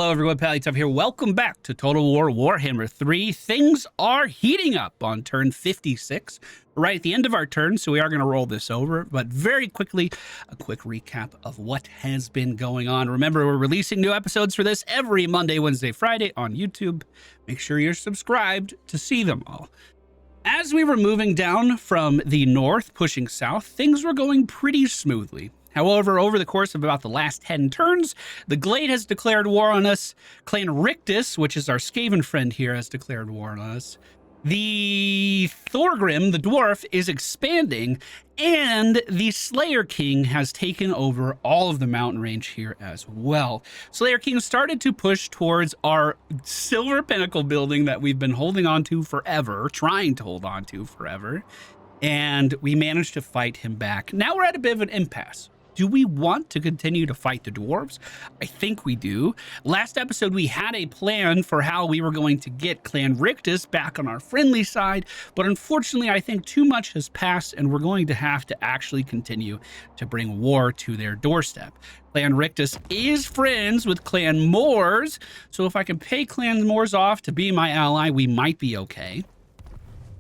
Hello everyone, MFPallytime here. Welcome back to Total War Warhammer 3. Things are heating up on turn 56, right at the end of our turn, so we are going to roll this over. But very quickly, a quick recap of what has been going on. Remember, we're releasing new episodes for this every Monday, Wednesday, Friday on YouTube. Make sure you're subscribed to see them all. As we were moving down from the north, pushing south, things were going pretty smoothly. However, over the course of about the last 10 turns, the Glade has declared war on us. Clan Rictus, which is our Skaven friend here, has declared war on us. The Thorgrim, the dwarf, is expanding, and the Slayer King has taken over all of the mountain range here as well. Slayer King started to push towards our Silver Pinnacle building that we've been holding on to forever, trying to hold on to forever, and we managed to fight him back. Now we're at a bit of an impasse. Do we want to continue to fight the dwarves? I think we do. Last episode, we had a plan for how we were going to get Clan Rictus back on our friendly side, but unfortunately, I think too much has passed, and we're going to have to actually continue to bring war to their doorstep. Clan Rictus is friends with Clan Moors, so if I can pay Clan Moors off to be my ally, we might be okay.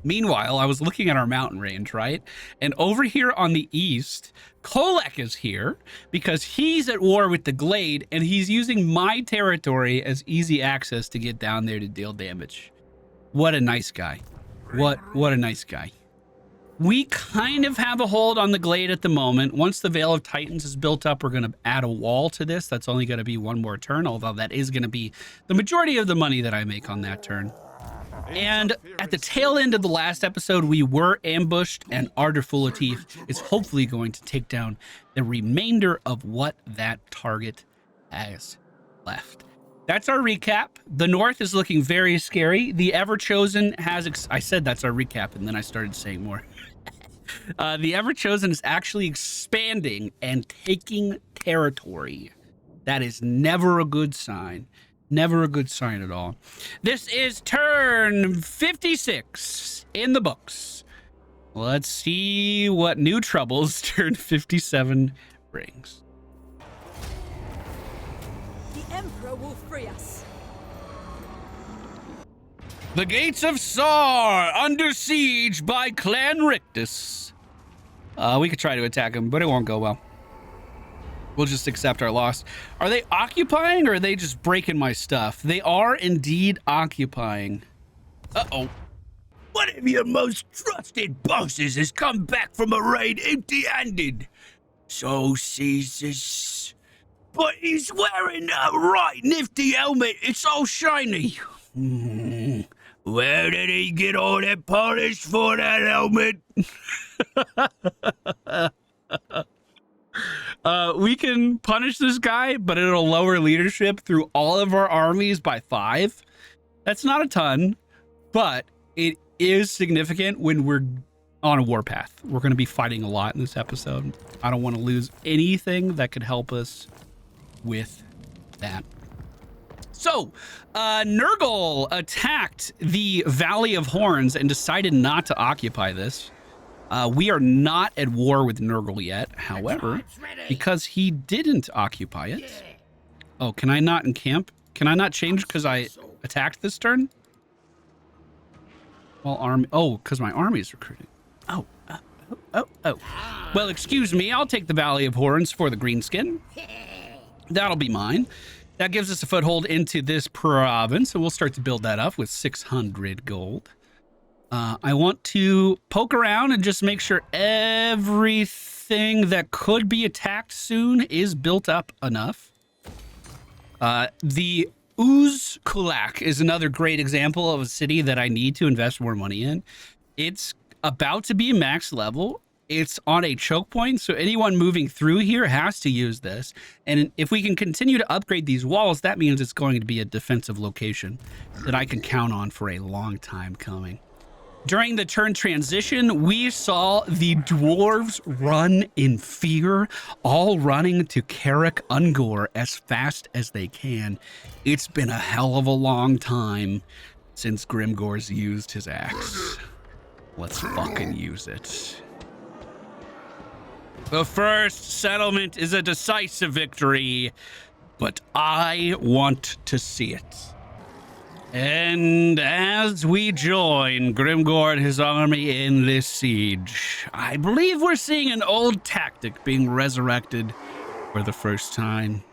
Meanwhile, I was looking at our mountain range, right? And over here on the east, Kolek is here because he's at war with the Glade, and he's using my territory as easy access to get down there to deal damage. What a nice guy. What a nice guy. We kind of have a hold on the Glade at the moment. Once the Veil of Titans is built up, we're going to add a wall to this. That's only going to be one more turn, although that is going to be the majority of the money that I make on that turn. And at the tail end of the last episode, we were ambushed, and Ardor Fulatif is hopefully going to take down the remainder of what that target has left. That's our recap. The north is looking very scary. The Everchosen has... I said that's our recap, and then I started saying more. The Everchosen is actually expanding and taking territory. That is never a good sign. Never a good sign at all. This is turn 56 in the books. Let's see what new troubles turn 57 brings. The Emperor will free us. The gates of Sar under siege by Clan Rictus. We could try to attack him, but it won't go well. We'll just accept our loss. Are they occupying, or are they just breaking my stuff? They are indeed occupying. Uh-oh. One of your most trusted bosses has come back from a raid empty-handed. So says this. But he's wearing a right nifty helmet. It's all shiny. Where did he get all that polish for that helmet? We can punish this guy, but it'll lower leadership through all of our armies by 5. That's not a ton, but it is significant when we're on a warpath. We're going to be fighting a lot in this episode. I don't want to lose anything that could help us with that. So, Nurgle attacked the Valley of Horns and decided not to occupy this. We are not at war with Nurgle yet, however, because he didn't occupy it. Oh, can I not encamp? Can I not change because I attacked this turn? Well, because my army is recruiting. Oh. Well, excuse me, I'll take the Valley of Horns for the greenskin. That'll be mine. That gives us a foothold into this province, and we'll start to build that up with 600 gold. I want to poke around and just make sure everything that could be attacked soon is built up enough. The Kulak is another great example of a city that I need to invest more money in. It's about to be max level. It's on a choke point, so anyone moving through here has to use this. And if we can continue to upgrade these walls, that means it's going to be a defensive location that I can count on for a long time coming. During the turn transition, we saw the dwarves run in fear, all running to Carrick Ungor as fast as they can. It's been a hell of a long time since Grimgore's used his axe. Let's fucking use it. The first settlement is a decisive victory. but I want to see it. And as we join Grimgore and his army in this siege, I believe we're seeing an old tactic being resurrected for the first time.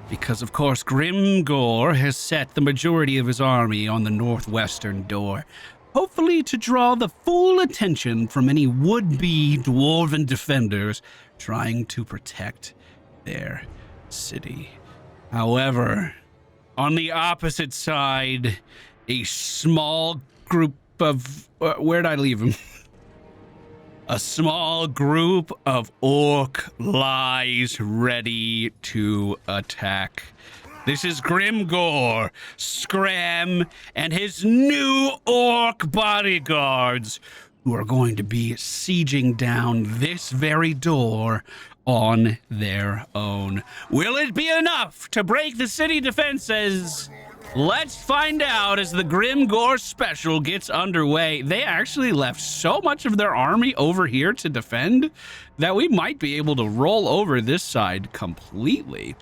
Because, of course, Grimgore has set the majority of his army on the northwestern door, hopefully to draw the full attention from any would-be dwarven defenders trying to protect their city. However, on the opposite side, a small group of... where'd I leave him? A small group of orc lies ready to attack. This is Grimgore, Scram, and his new orc bodyguards, who are going to be sieging down this very door on their own. Will it be enough to break the city defenses? Let's find out as the Grimgore special gets underway. They actually left so much of their army over here to defend that we might be able to roll over this side completely.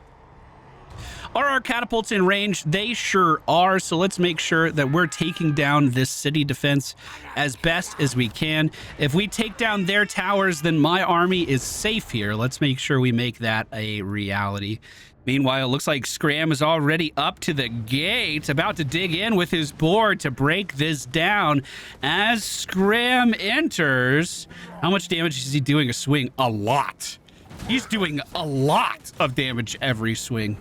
Are our catapults in range? They sure are, so let's make sure that we're taking down this city defense as best as we can. If we take down their towers, then my army is safe here. Let's make sure we make that a reality. Meanwhile, it looks like Scram is already up to the gate, about to dig in with his board to break this down. As Scram enters, how much damage is he doing a swing? A lot. He's doing a lot of damage every swing.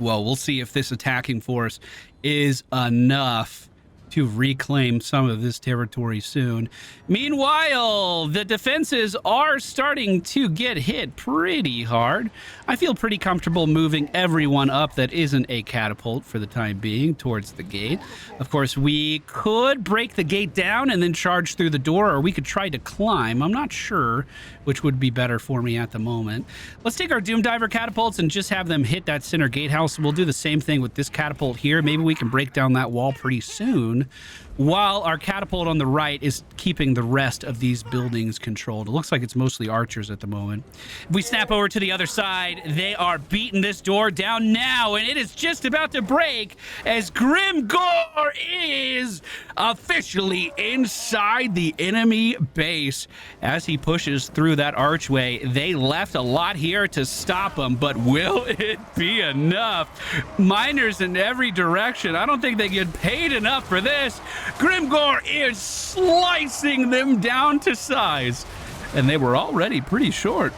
Well, we'll see if this attacking force is enough to reclaim some of this territory soon. Meanwhile, the defenses are starting to get hit pretty hard. I feel pretty comfortable moving everyone up that isn't a catapult for the time being towards the gate. Of course, we could break the gate down and then charge through the door, or we could try to climb. I'm not sure which would be better for me at the moment. Let's take our Doom Diver catapults and just have them hit that center gatehouse. We'll do the same thing with this catapult here. Maybe we can break down that wall pretty soon, while our catapult on the right is keeping the rest of these buildings controlled. It looks like it's mostly archers at the moment. If we snap over to the other side, they are beating this door down now, and it is just about to break as Grimgore is officially inside the enemy base. As he pushes through that archway, they left a lot here to stop him, but will it be enough? Miners in every direction. I don't think they get paid enough for this. Grimgore is slicing them down to size, and they were already pretty short.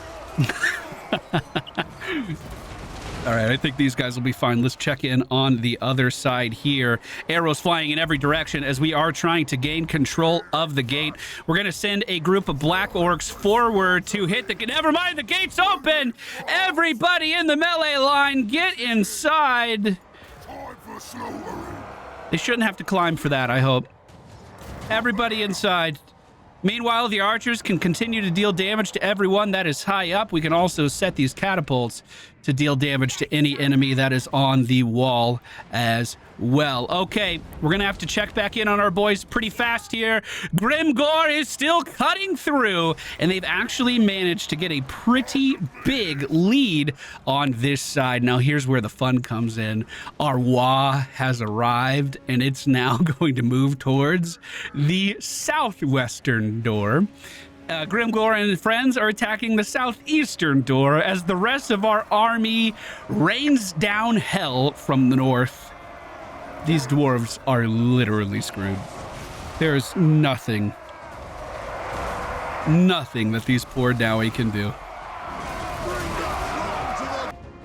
All right, I think these guys will be fine. Let's check in on the other side here. Arrows flying in every direction as we are trying to gain control of the gate. We're going to send a group of black orcs forward to hit the... Never mind, the gate's open! Everybody in the melee line, get inside. They shouldn't have to climb for that, I hope. Everybody inside. Meanwhile, the archers can continue to deal damage to everyone that is high up. We can also set these catapults to deal damage to any enemy that is on the wall as well. Okay, we're gonna have to check back in on our boys pretty fast here. Grimgore is still cutting through, and they've actually managed to get a pretty big lead on this side. Now, here's where the fun comes in. Our WA has arrived, and it's now going to move towards the southwestern door. Grimgore and friends are attacking the southeastern door as the rest of our army rains down hell from the north. These dwarves are literally screwed. There's nothing that these poor Dowie can do.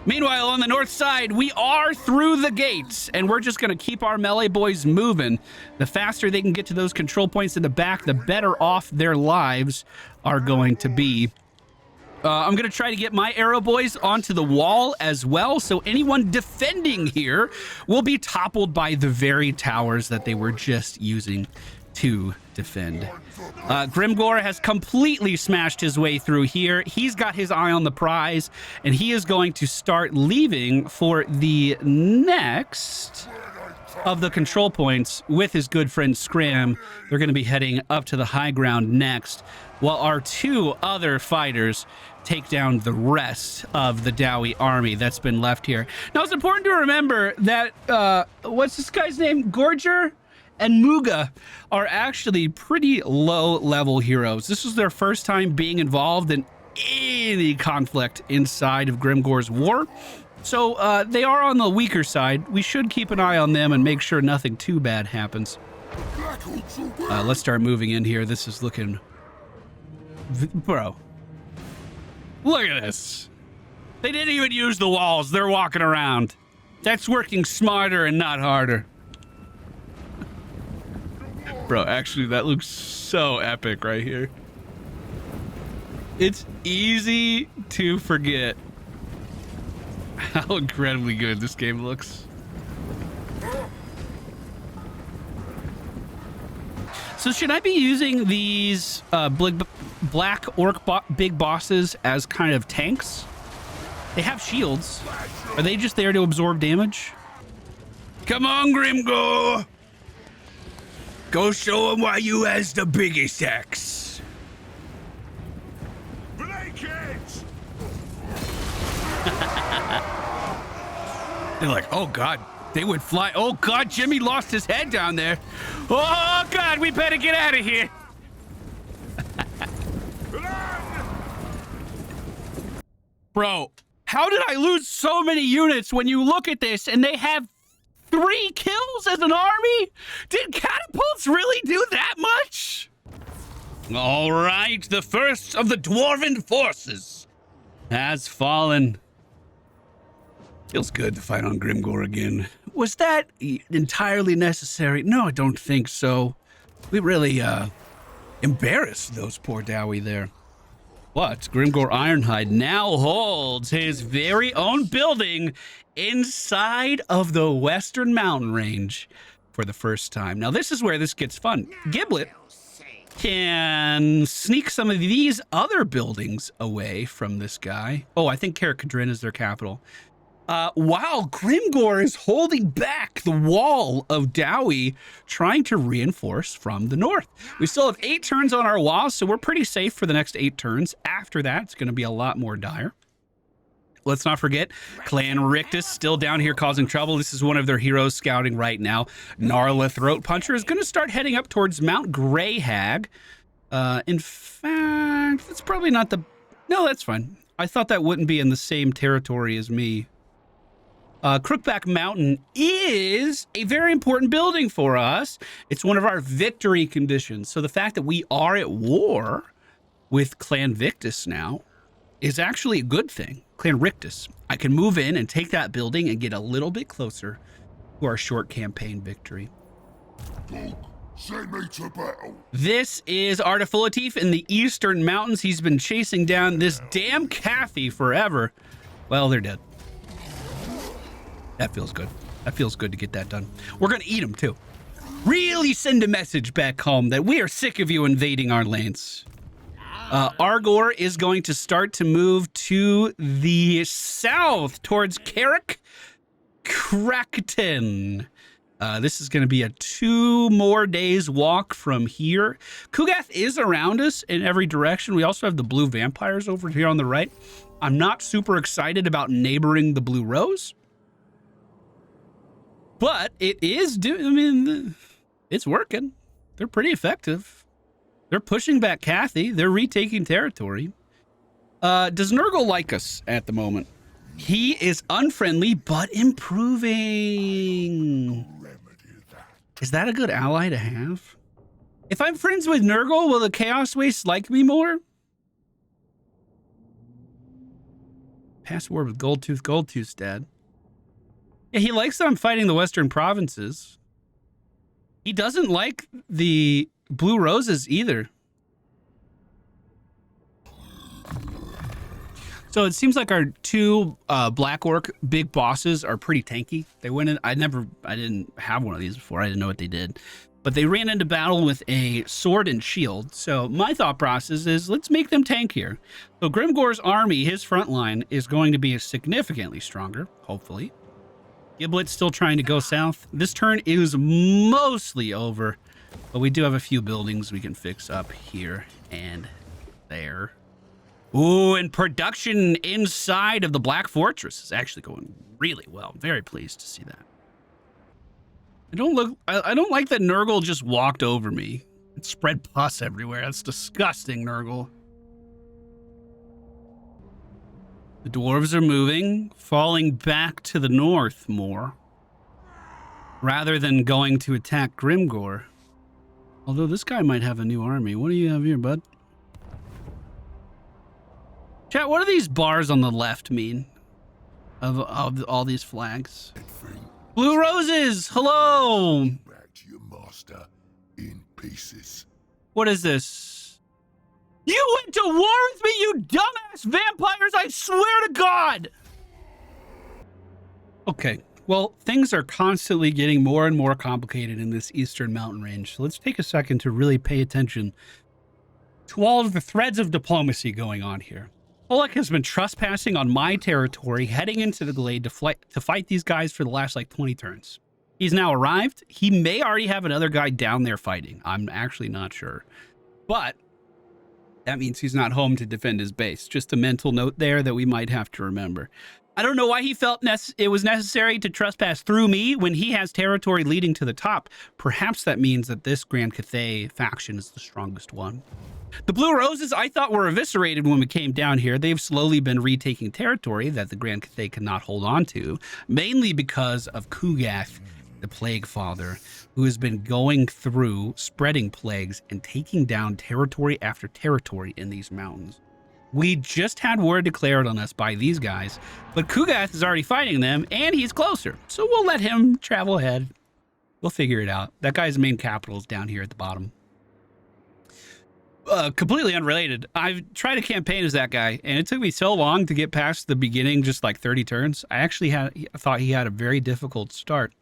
Meanwhile, on the north side, we are through the gates, and we're just going to keep our melee boys moving. The faster they can get to those control points in the back, the better off their lives are going to be. I'm going to try to get my arrow boys onto the wall as well, so anyone defending here will be toppled by the very towers that they were just using to defend. Grimgore has completely smashed his way through here. He's got his eye on the prize, and he is going to start leaving for the next of the control points with his good friend Scram. They're going to be heading up to the high ground next, while our two other fighters take down the rest of the Dowie army that's been left here. Now, it's important to remember that, what's this guy's name? Gorger and Muga are actually pretty low-level heroes. This is their first time being involved in any conflict inside of Grimgore's war. So they are on the weaker side. We should keep an eye on them and make sure nothing too bad happens. Let's start moving in here. This is looking... Bro. Look at this. They didn't even use the walls. They're walking around. That's working smarter and not harder. Bro, actually, that looks so epic right here. It's easy to forget how incredibly good this game looks. So should I be using these black orc big bosses as kind of tanks? They have shields. Are they just there to absorb damage? Come on, Grimgore. Go show him why you has the biggest axe. They're like, oh God, they would fly. Oh God, Jimmy lost his head down there. Oh God, we better get out of here. Bro, how did I lose so many units when you look at this and they have 3 kills as an army? Did catapults really do that much? All right, the first of the dwarven forces has fallen. Feels good to fight on Grimgore again. Was that entirely necessary? No, I don't think so. We really embarrassed those poor Dowie there. But Grimgore Ironhide now holds his very own building inside of the Western Mountain Range for the first time. Now, this is where this gets fun. Giblet can sneak some of these other buildings away from this guy. Oh, I think Carrick-Cadrin is their capital. While Grimgore is holding back the wall of Dowie, trying to reinforce from the north. We still have 8 turns on our walls, so we're pretty safe for the next 8 turns. After that, it's going to be a lot more dire. Let's not forget, Clan Rictus still down here causing trouble. This is one of their heroes scouting right now. Gnarla Throat Puncher is going to start heading up towards Mount Greyhag. In fact, that's probably not the... No, that's fine. I thought that wouldn't be in the same territory as me. Crookback Mountain is a very important building for us. It's one of our victory conditions. So the fact that we are at war with Clan Victus now is actually a good thing. Clan Rictus. I can move in and take that building and get a little bit closer to our short campaign victory. This is Artifulatif in the Eastern Mountains. He's been chasing down this damn Cathy forever. Well, they're dead. That feels good. That feels good to get that done. We're going to eat them, too. Really send a message back home that we are sick of you invading our lands. Argor is going to start to move to the south towards Carrick-Crackton. This is going to be a 2 more days walk from here. Kugath is around us in every direction. We also have the blue vampires over here on the right. I'm not super excited about neighboring the Blue Rose. But it is it's working. They're pretty effective. They're pushing back Cathy. They're retaking territory. Does Nurgle like us at the moment? He is unfriendly, but improving. Is that a good ally to have? If I'm friends with Nurgle, will the Chaos Waste like me more? Pass war with Goldtooth's dad. Yeah, he likes that I'm fighting the Western provinces. He doesn't like the Blue Roses either. So it seems like our 2 Black Orc big bosses are pretty tanky. They went in. I didn't have one of these before. I didn't know what they did. But they ran into battle with a sword and shield. So my thought process is let's make them tankier. So Grimgore's army, his front line, is going to be significantly stronger, hopefully. Giblet's still trying to go south. This turn is mostly over, but we do have a few buildings we can fix up here and there. Ooh, and production inside of the Black Fortress is actually going really well. Very pleased to see that. I don't like that Nurgle just walked over me and spread pus everywhere. That's disgusting, Nurgle. The dwarves are moving, falling back to the north more, rather than going to attack Grimgore. Although this guy might have a new army. What do you have here, bud? Chat, what do these bars on the left mean of all these flags? Blue roses, hello! Back to your master in pieces. What is this? You went to war with me, you dumbass vampires, I swear to God! Okay, well, things are constantly getting more and more complicated in this eastern mountain range. So let's take a second to really pay attention to all of the threads of diplomacy going on here. Olek has been trespassing on my territory, heading into the glade to fight these guys for the last, 20 turns. He's now arrived. He may already have another guy down there fighting. I'm actually not sure. But that means he's not home to defend his base. Just a mental note there that we might have to remember. I don't know why he felt it was necessary to trespass through me when he has territory leading to the top. Perhaps that means that this Grand Cathay faction is the strongest one. The Blue Roses I thought were eviscerated when we came down here. They've slowly been retaking territory that the Grand Cathay cannot hold on to, mainly because of Kugath, the Plague Father, who has been going through spreading plagues and taking down territory after territory in these mountains. We just had war declared on us by these guys, but Kugath is already fighting them, and he's closer, so we'll let him travel ahead. We'll figure it out. That guy's main capital is down here at the bottom. Completely unrelated. I've tried a campaign as that guy, and it took me so long to get past the beginning, just 30 turns. I actually thought he had a very difficult start.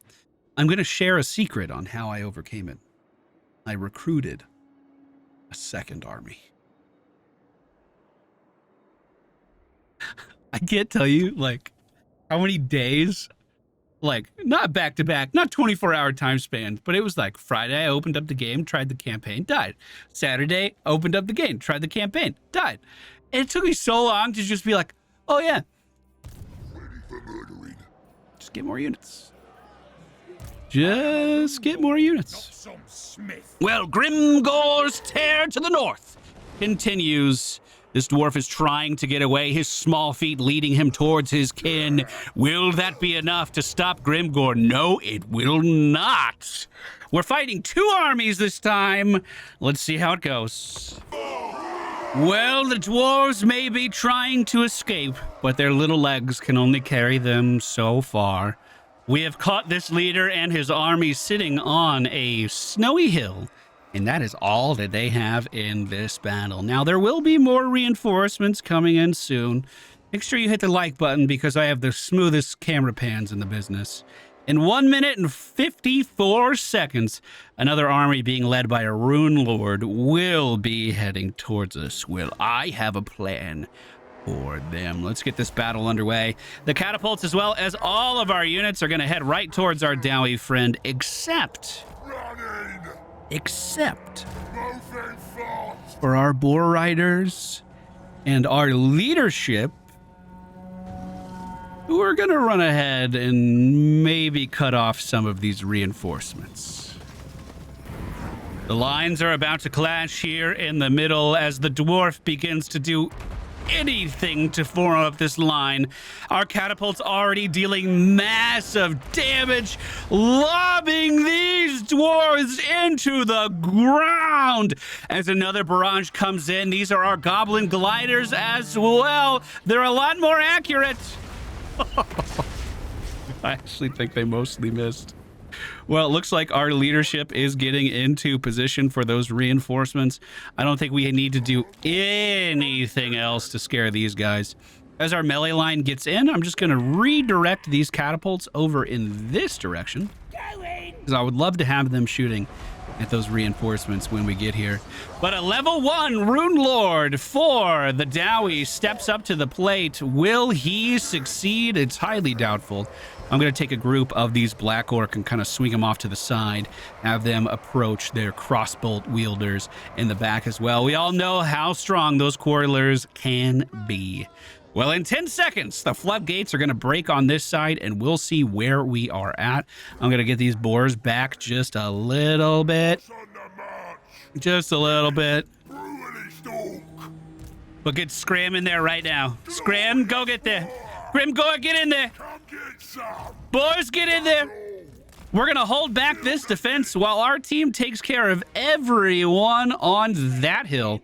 I'm going to share a secret on how I overcame it. I recruited a second army. I can't tell you, how many days, not back-to-back, not 24-hour time spans, but it was Friday, I opened up the game, tried the campaign, died. Saturday, opened up the game, tried the campaign, died. And it took me so long to just be oh yeah. Ready for murdering. Just get more units. Just get more units. Well, Grimgore's tear to the north continues. This dwarf is trying to get away, his small feet leading him towards his kin. Will that be enough to stop Grimgore? No, it will not. We're fighting two armies this time. Let's see how it goes. Well, the dwarves may be trying to escape, but their little legs can only carry them so far. We have caught this leader and his army sitting on a snowy hill, and that is all that they have in this battle. Now, there will be more reinforcements coming in soon. Make sure you hit the like button because I have the smoothest camera pans in the business. In 1 minute and 54 seconds, another army being led by a Rune Lord will be heading towards us. Well, I have a plan for them. Let's get this battle underway. The catapults, as well as all of our units, are going to head right towards our Dowie friend, except for our boar riders and our leadership, who are going to run ahead and maybe cut off some of these reinforcements. The lines are about to clash here in the middle as the dwarf begins to do anything to form up this line. Our catapults already dealing massive damage, lobbing these dwarves into the ground as another barrage comes in. These are our goblin gliders as well. They're a lot more accurate. I actually think they mostly missed. Well, it looks like our leadership is getting into position for those reinforcements. I don't think we need to do anything else to scare these guys. As our melee line gets in, I'm just going to redirect these catapults over in this direction, because I would love to have them shooting at those reinforcements when we get here. But a level 1 Rune Lord for the Dowie steps up to the plate. Will he succeed? It's highly doubtful. I'm going to take a group of these Black Orc and kind of swing them off to the side, have them approach their crossbow wielders in the back as well. We all know how strong those quarrelers can be. Well, in 10 seconds, the floodgates are going to break on this side, and we'll see where we are at. I'm going to get these boars back just a little bit. Just a little bit. But get Scram in there right now. Scram, go get there. Grimgore, get in there. Boys, get in there. We're going to hold back this defense while our team takes care of everyone on that hill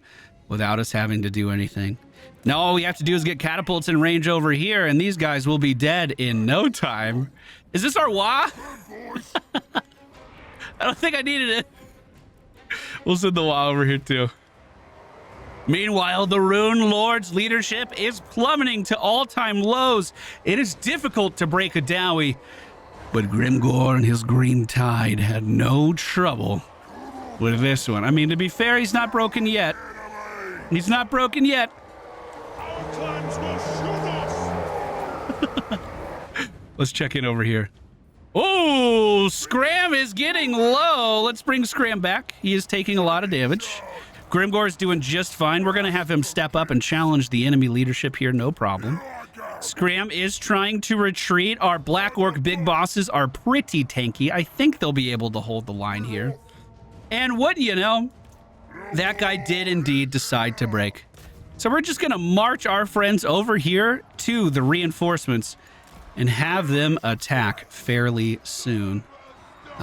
without us having to do anything. Now all we have to do is get catapults in range over here, and these guys will be dead in no time. Is this our Wah? I don't think I needed it. We'll send the Wah over here too. Meanwhile, the Rune Lord's leadership is plummeting to all-time lows. It is difficult to break a Dowie, but Grimgore and his Green Tide had no trouble with this one. I mean, to be fair, he's not broken yet. He's not broken yet. Let's check in over here. Oh, Scram is getting low. Let's bring Scram back. He is taking a lot of damage. Grimgore is doing just fine. We're going to have him step up and challenge the enemy leadership here, no problem. Scram is trying to retreat. Our Black Orc big bosses are pretty tanky. I think they'll be able to hold the line here. And what you know, that guy did indeed decide to break. So we're just going to march our friends over here to the reinforcements and have them attack fairly soon.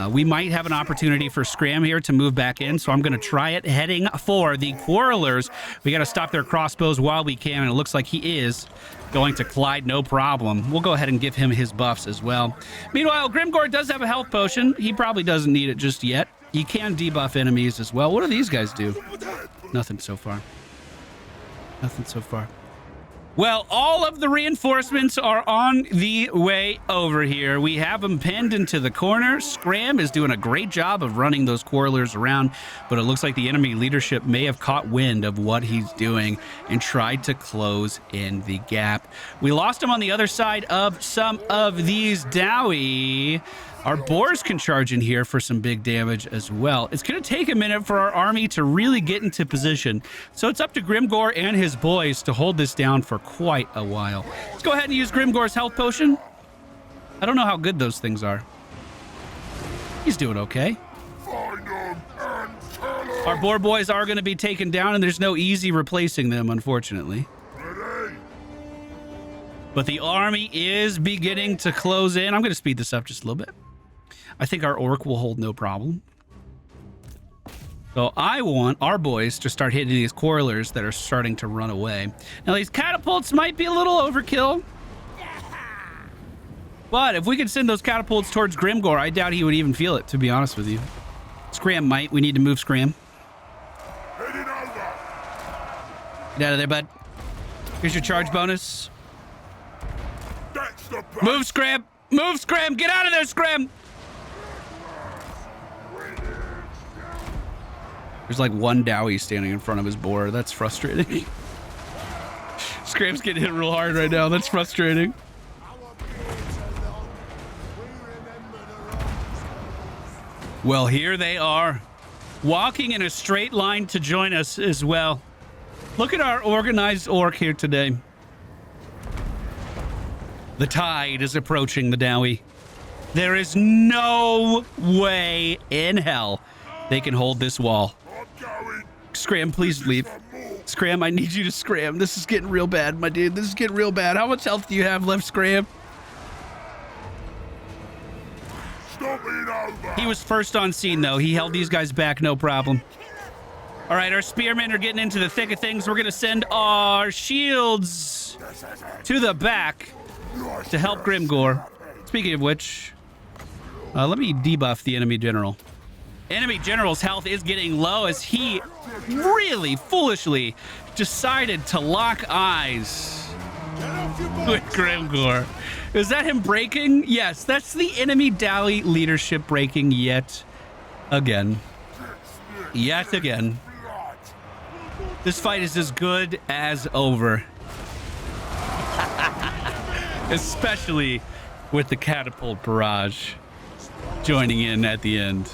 We might have an opportunity for Scram here to move back in, so I'm going to try it, heading for the Quarrelers. We got to stop their crossbows while we can, and it looks like he is going to collide, no problem. We'll go ahead and give him his buffs as well. Meanwhile, Grimgore does have a health potion. He probably doesn't need it just yet. He can debuff enemies as well. What do these guys do? Nothing so far. Nothing so far. Well, all of the reinforcements are on the way over here. We have them pinned into the corner. Scram is doing a great job of running those Quarrelers around, but it looks like the enemy leadership may have caught wind of what he's doing and tried to close in the gap. We lost him on the other side of some of these Dowie. Our boars can charge in here for some big damage as well. It's going to take a minute for our army to really get into position. So it's up to Grimgore and his boys to hold this down for quite a while. Let's go ahead and use Grimgore's health potion. I don't know how good those things are. He's doing okay. Our boar boys are going to be taken down, and there's no easy replacing them, unfortunately. But the army is beginning to close in. I'm going to speed this up just a little bit. I think our orc will hold no problem. So I want our boys to start hitting these Quarrelers that are starting to run away. Now, these catapults might be a little overkill. But if we could send those catapults towards Grimgore, I doubt he would even feel it, to be honest with you. Scram might. We need to move Scram. Get out of there, bud. Here's your charge bonus. Move, Scram! Move, Scram! Get out of there, Scram! There's like one Dowie standing in front of his boar. That's frustrating. Scram's getting hit real hard right now. That's frustrating. Well, here they are, walking in a straight line to join us as well. Look at our organized orc here today. The tide is approaching the Dowie. There is no way in hell they can hold this wall. Scram, please leave. Scram, I need you to scram. This is getting real bad, my dude. This is getting real bad. How much health do you have left, Scram? He was first on scene, though. He held these guys back, no problem. All right, our spearmen are getting into the thick of things. We're going to send our shields to the back to help Grimgore. Speaking of which, let me debuff the enemy general. Enemy general's health is getting low as he really foolishly decided to lock eyes with Grimgore. Is that him breaking? Yes, that's the enemy Dowie leadership breaking yet again. Yet again. This fight is as good as over. Especially with the catapult barrage joining in at the end.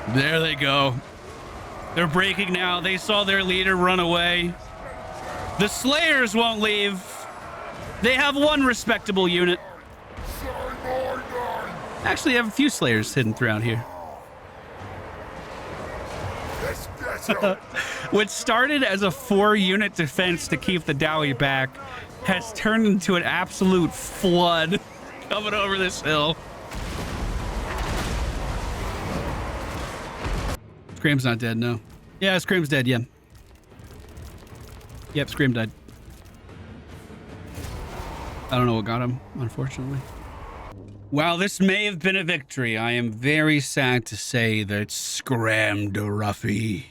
There they go. They're breaking now. They saw their leader run away. The Slayers won't leave. They have one respectable unit. Actually, I have a few Slayers hidden throughout here. What started as a 4-unit defense to keep the Dowie back has turned into an absolute flood coming over this hill. Scream's not dead, no. Yeah, Scream's dead, yeah. Yep, Scream died. I don't know what got him, unfortunately. While this may have been a victory, I am very sad to say that Scram de Ruffy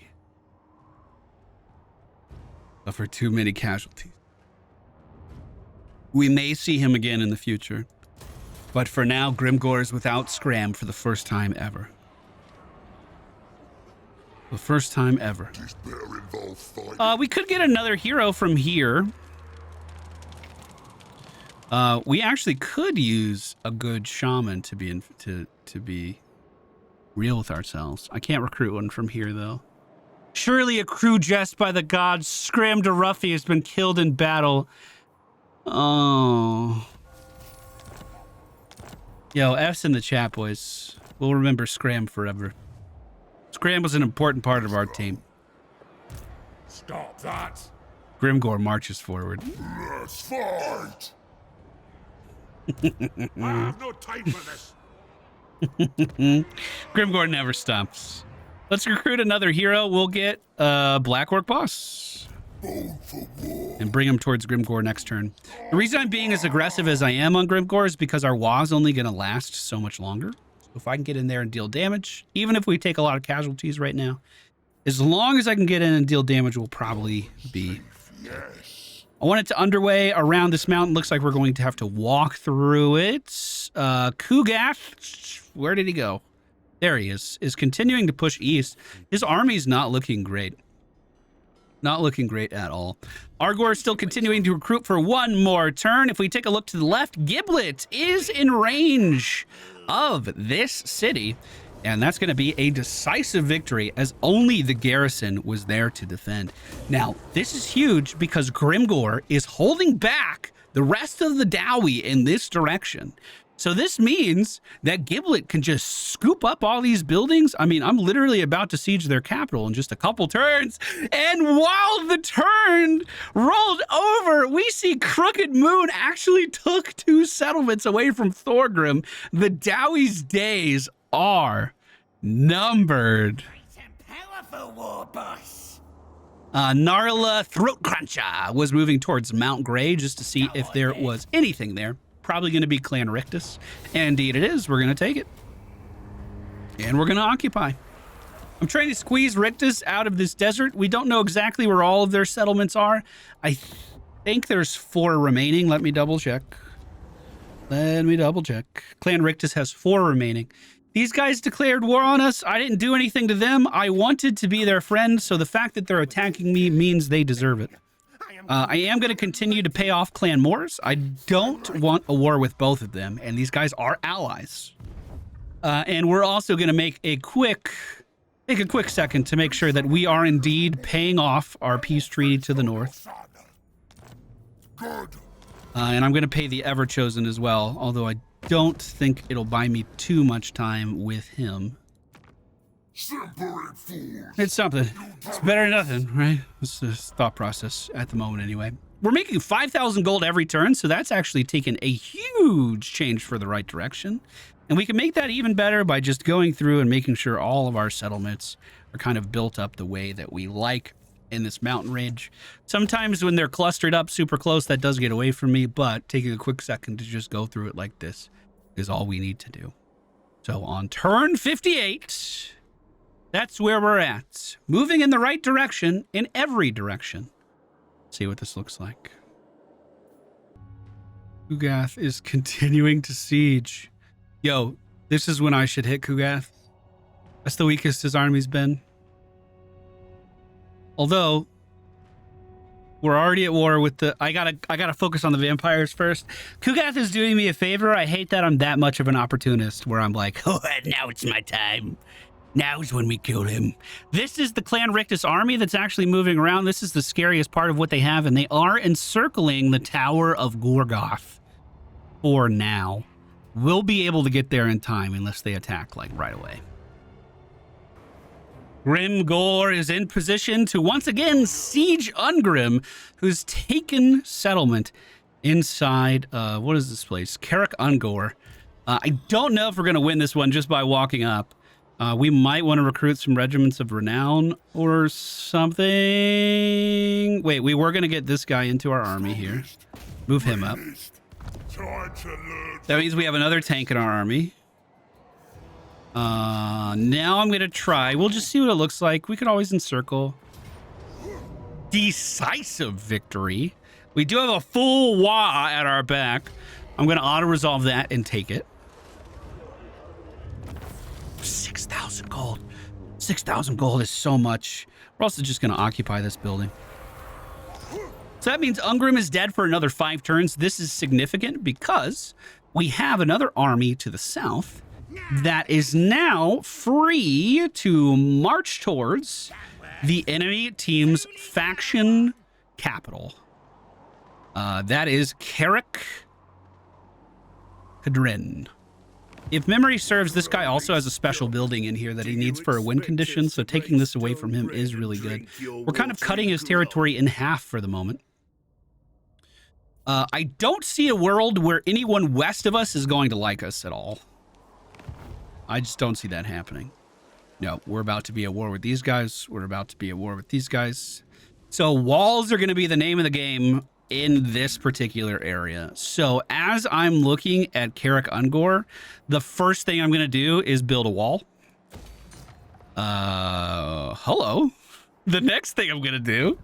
suffered too many casualties. We may see him again in the future, but for now, Grimgore is without Scram for the first time ever. The first time ever. We could get another hero from here. We actually could use a good shaman to be real with ourselves. I can't recruit one from here though. Surely a cruel jest by the gods. Scram de Ruffy has been killed in battle. Oh. Yo, F's in the chat, boys. We'll remember Scram forever. Scram was an important part of our team. Stop that! Grimgore marches forward. Let's fight! I have no time for this. Grimgore never stops. Let's recruit another hero. We'll get Black Orc Boss and bring him towards Grimgore next turn. The reason I'm being as aggressive as I am on Grimgore is because our WA's only going to last so much longer. So if I can get in there and deal damage, even if we take a lot of casualties right now, as long as I can get in and deal damage, we'll probably be good. I want it to underway around this mountain. Looks like we're going to have to walk through it. Kugath, where did he go? There he is continuing to push east. His army's not looking great. Not looking great at all. Argor is still continuing to recruit for one more turn. If we take a look to the left, Giblet is in range of this city. And that's going to be a decisive victory as only the garrison was there to defend. Now, this is huge because Grimgore is holding back the rest of the Dowie in this direction. So this means that Giblet can just scoop up all these buildings. I mean, I'm literally about to siege their capital in just a couple turns. And while the turn rolled over, we see Crooked Moon actually took 2 settlements away from Thorgrim. The Dowie's days are numbered. Powerful war boss. Narla Throat Cruncher was moving towards Mount Grey just to see if there was anything there. Probably going to be Clan Rictus. Indeed it is. We're going to take it. And we're going to occupy. I'm trying to squeeze Rictus out of this desert. We don't know exactly where all of their settlements are. I think there's 4 remaining. Let me double check. Clan Rictus has 4 remaining. These guys declared war on us. I didn't do anything to them. I wanted to be their friend, so the fact that they're attacking me means they deserve it. I am going to continue to pay off Clan Moors. I don't want a war with both of them, and these guys are allies. And we're also going to make a quick second to make sure that we are indeed paying off our peace treaty to the north. Good. And I'm going to pay the Ever-Chosen as well, although I don't think it'll buy me too much time with him. It's something. It's better than nothing, right? It's the thought process at the moment anyway. We're making 5,000 gold every turn, so that's actually taken a huge change for the right direction. And we can make that even better by just going through and making sure all of our settlements are kind of built up the way that we like in this mountain range. Sometimes when they're clustered up super close, that does get away from me, but taking a quick second to just go through it like this is all we need to do. So on turn 58, that's where we're at. Moving in the right direction in every direction. Let's see what this looks like. Kugath is continuing to siege. Yo, this is when I should hit Kugath. That's the weakest his army's been. Although, We're already at war with the... I gotta focus on the vampires first. Kugath is doing me a favor. I hate that I'm that much of an opportunist where I'm like, oh, now it's my time. Now's when we kill him. This is the Clan Rictus army that's actually moving around. This is the scariest part of what they have, and they are encircling the Tower of Gorgoth for now. We'll be able to get there in time unless they attack, like, right away. Grimgore is in position to once again siege Ungrim, who's taken settlement inside, what is this place? Carrick Ungor. I don't know if we're going to win this one just by walking up. We might want to recruit some regiments of renown or something. Wait, we were going to get this guy into our army here. Move him up. That means we have another tank in our army. Now I'm going to try. We'll just see what it looks like. We could always encircle. Decisive victory. We do have a full Wah at our back. I'm going to auto-resolve that and take it. 6,000 gold. 6,000 gold is so much. We're also just going to occupy this building. So that means Ungrim is dead for another 5 turns. This is significant because we have another army to the south that is now free to march towards the enemy team's faction capital. That is Carrick Cadrin. If memory serves, this guy also has a special building in here that he needs for a win condition, so taking this away from him is really good. We're kind of cutting his territory in half for the moment. I don't see a world where anyone west of us is going to like us at all. I just don't see that happening. No, we're about to be at war with these guys. We're about to be at war with these guys. So walls are going to be the name of the game in this particular area. So as I'm looking at Carrick Ungor, the first thing I'm going to do is build a wall. Hello. The next thing I'm going to do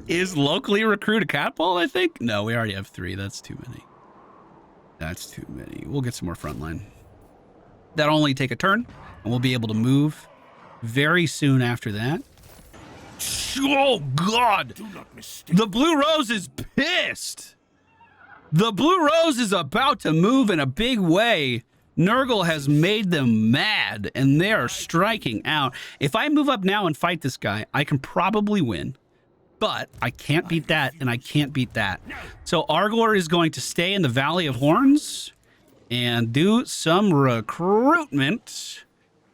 is locally recruit a catapult, I think. No, we already have 3. That's too many. That's too many. We'll get some more frontline. That'll only take a turn, and we'll be able to move very soon after that. Oh, God. The Blue Rose is pissed. The Blue Rose is about to move in a big way. Nurgle has made them mad, and they are striking out. If I move up now and fight this guy, I can probably win. But I can't beat that, and I can't beat that. So Argor is going to stay in the Valley of Horns and do some recruitment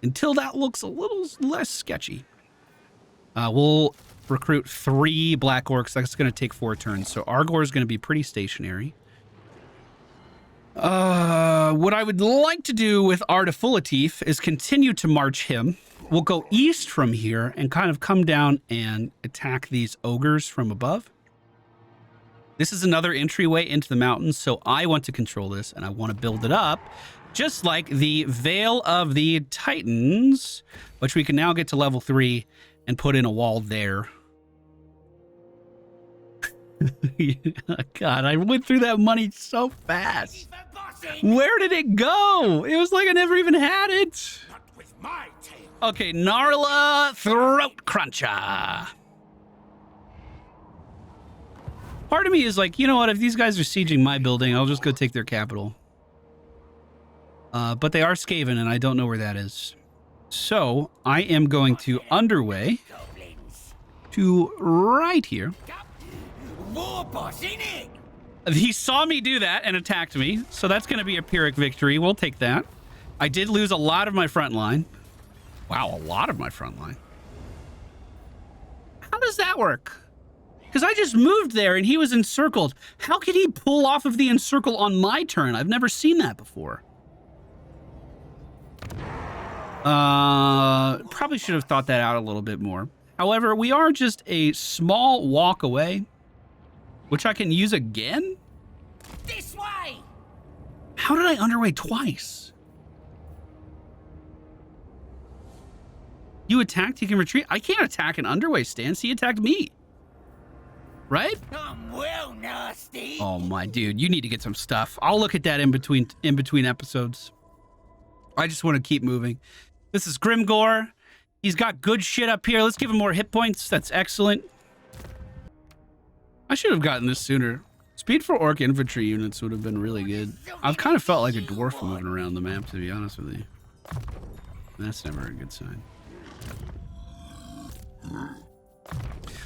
until that looks a little less sketchy. We'll recruit 3 Black Orcs. That's going to take 4 turns. So Argor is going to be pretty stationary. What I would like to do with Ardafulatif is continue to march him. We'll go east from here and kind of come down and attack these ogres from above. This is another entryway into the mountains, so I want to control this, and I want to build it up, just like the Vale of the Titans, which we can now get to level 3 and put in a wall there. God, I went through that money so fast. Where did it go? It was like I never even had it. Okay, Gnarla Throat Cruncher. Part of me is like, you know what? If these guys are sieging my building, I'll just go take their capital. But they are Skaven, and I don't know where that is. So I am going to underway to right here. He saw me do that and attacked me, so that's going to be a Pyrrhic victory. We'll take that. I did lose a lot of my front line. Wow, a lot of my front line. How does that work? Because I just moved there and he was encircled. How could he pull off of the encircle on my turn? I've never seen that before. Probably should have thought that out a little bit more. However, we are just a small walk away, which I can use again. This way. How did I underway twice? You attacked, he can retreat. I can't attack an underway stance. He attacked me. Right? I'm well nasty. Oh my dude, you need to get some stuff. I'll look at that in between episodes. I just want to keep moving. This is Grimgore. He's got good shit up here. Let's give him more hit points. That's excellent. I should have gotten this sooner. Speed for orc infantry units would have been really good. I've kind of felt like a dwarf moving around the map, to be honest with you. That's never a good sign.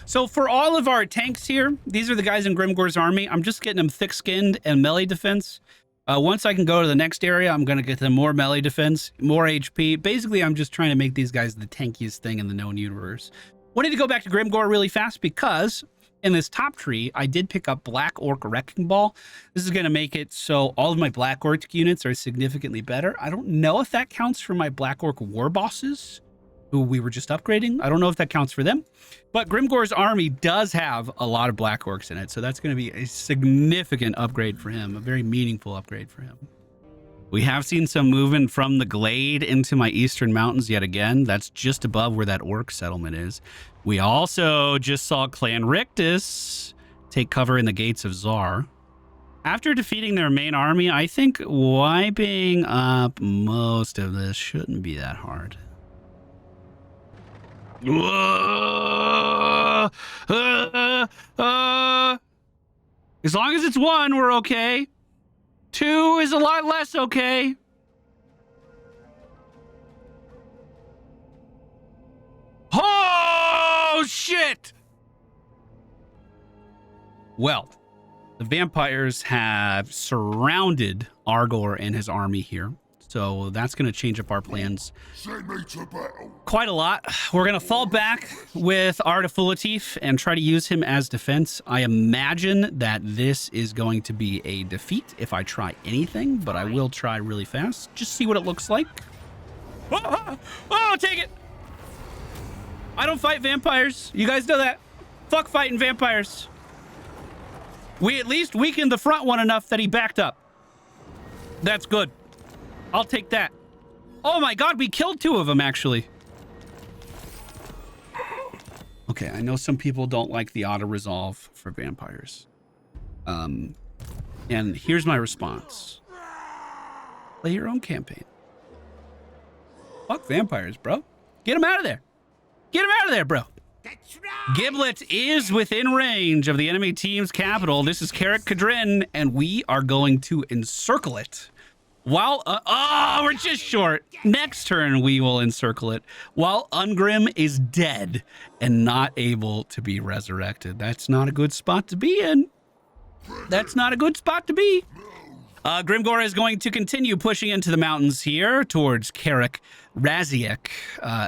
So for all of our tanks here, these are the guys in Grimgore's army. I'm just getting them thick-skinned and melee defense. Once I can go to the next area, I'm going to get them more melee defense, more HP. Basically, I'm just trying to make these guys the tankiest thing in the known universe. Wanted to go back to Grimgore really fast because in this top tree, I did pick up Black Orc Wrecking Ball. This is going to make it so all of my Black Orc units are significantly better. I don't know if that counts for my Black Orc war bosses, who we were just upgrading. I don't know if that counts for them. But Grimgore's army does have a lot of Black Orcs in it, so that's going to be a significant upgrade for him, a very meaningful upgrade for him. We have seen some movement from the Glade into my eastern mountains yet again. That's just above where that orc settlement is. We also just saw Clan Rictus take cover in the Gates of Zar. After defeating their main army, I think wiping up most of this shouldn't be that hard. As long as it's 1, we're okay. 2 is a lot less okay. Oh, shit! Well, the vampires have surrounded Argor and his army here. So that's going to change up our plans quite a lot. We're going to fall back with Ardafulatif and try to use him as defense. I imagine that this is going to be a defeat if I try anything, but I will try really fast. Just see what it looks like. Oh, take it. I don't fight vampires. You guys know that. Fuck fighting vampires. We at least weakened the front one enough that he backed up. That's good. I'll take that. Oh my god, we killed 2 of them, actually. Okay, I know some people don't like the auto-resolve for vampires. And here's my response. Play your own campaign. Fuck vampires, bro. Get them out of there. Get them out of there, bro. That's right. Giblet is within range of the enemy team's capital. This is Carrick Cadrin, and we are going to encircle it. While, we're just short. Next turn, we will encircle it while Ungrim is dead and not able to be resurrected. That's not a good spot to be in. That's not a good spot to be. Grimgore is going to continue pushing into the mountains here towards Carrick Raziek.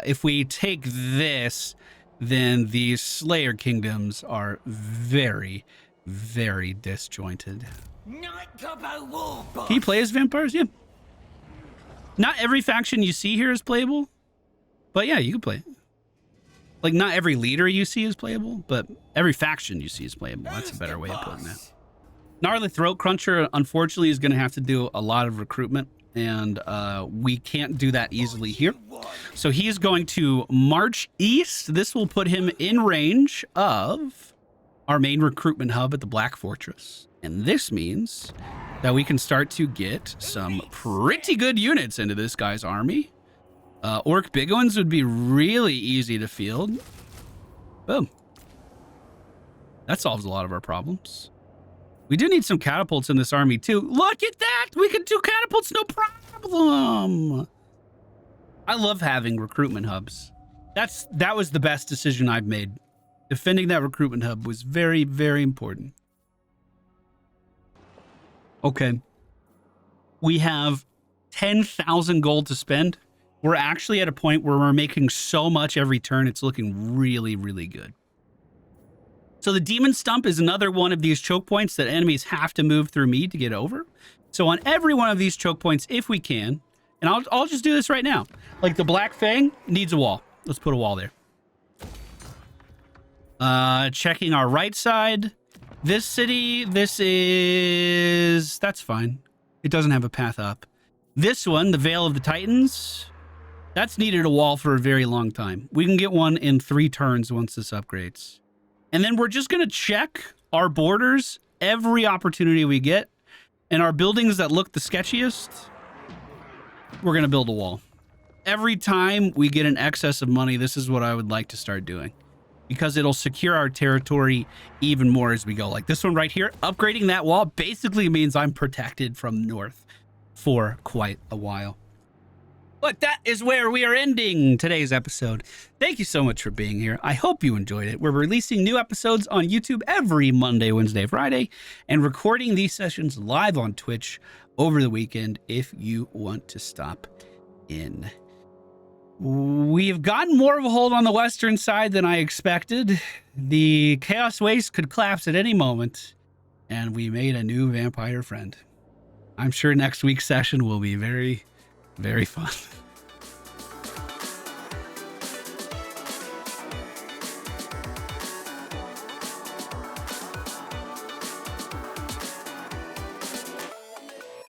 If we take this, then the Slayer Kingdoms are very, very disjointed. Can you play as vampires? Yeah. Not every faction you see here is playable, but yeah, you can play it. Like, not every leader you see is playable, but every faction you see is playable. That's a better way of putting that. Gnarly Throat Cruncher, unfortunately, is going to have to do a lot of recruitment, and we can't do that easily here. So he is going to march east. This will put him in range of our main recruitment hub at the Black Fortress. And this means that we can start to get some pretty good units into this guy's army. Orc big ones would be really easy to field. Boom. That solves a lot of our problems. We do need some catapults in this army too. Look at that! We can do catapults, no problem! I love having recruitment hubs. That was the best decision I've made. Defending that recruitment hub was very, very important. Okay. We have 10,000 gold to spend. We're actually at a point where we're making so much every turn, it's looking really, really good. So the Demon Stump is another one of these choke points that enemies have to move through me to get over. So on every one of these choke points, if we can, and I'll just do this right now. Like the Black Fang needs a wall. Let's put a wall there. Checking our right side. This city, that's fine. It doesn't have a path up. This one, the Vale of the Titans, that's needed a wall for a very long time. We can get one in 3 turns once this upgrades. And then we're just going to check our borders every opportunity we get. And our buildings that look the sketchiest, we're going to build a wall. Every time we get an excess of money, this is what I would like to start doing. because it'll secure our territory even more as we go. Like this one right here, upgrading that wall basically means I'm protected from north for quite a while. But that is where we are ending today's episode. Thank you so much for being here. I hope you enjoyed it. We're releasing new episodes on YouTube every Monday, Wednesday, Friday, and recording these sessions live on Twitch over the weekend if you want to stop in. We've gotten more of a hold on the western side than I expected. The Chaos Waste could collapse at any moment, and we made a new vampire friend. I'm sure next week's session will be very, very fun.